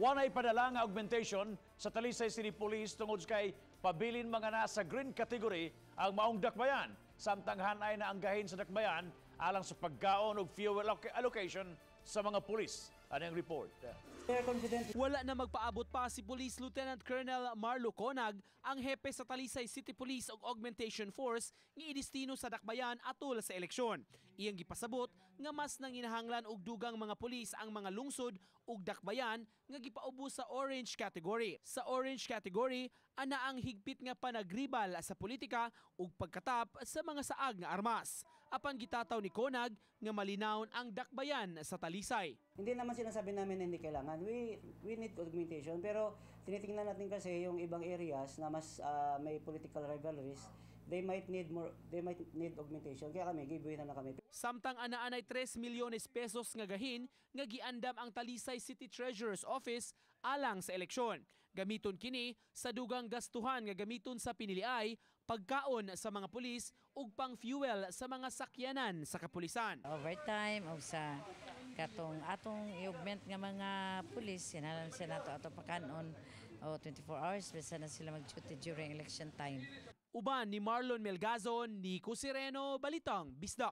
Wanay padala nga augmentation sa Talisay City Police tungod kay pabilin mga nasa green category ang maong dakbayan. Samtang hanay na ang gahin sa dakbayan alang sa pagkaon og fuel allocation sa mga pulis. Ano ang report? Wala na magpaabot pa si Police Lieutenant Colonel Marlo Conag, ang hepe sa Talisay City Police ug Augmentation Force nga idestino sa dakbayan atol sa eleksyon. Iyang gipasabot nga mas nanginahanglan og dugang mga pulis ang mga lungsod ug dakbayan nga gipaubos sa orange category. Sa orange category, ana ang higpit nga panagribal sa politika ug pagkatap sa mga saag nga armas. Apan gitataw ni Conag nga malinawon ang dakbayan sa Talisay. Hindi naman sinasabi namin na hindi kailangan. We need augmentation, pero tinitingnan natin kasi yung ibang areas na mas may political rivalries, they might need augmentation. Kaya kami gibuhin na kami. Samtang anaanay 3 milyones pesos nga gahin nga giandam ang Talisay City Treasurer's Office alang sa eleksyon. Gamiton kini sa dugang gastuhan nga gamiton sa piniliay, pagkaon sa mga pulis ug pang-fuel sa mga sakyanan sa kapulisan. Overtime o sa atong i-augment nga mga pulis, sinalan sila ato pakanon o 24 hours basta na sila mag-duty during election time. Uban ni Marlon Melgazon, Nico Sireno, Balitang Bisdak.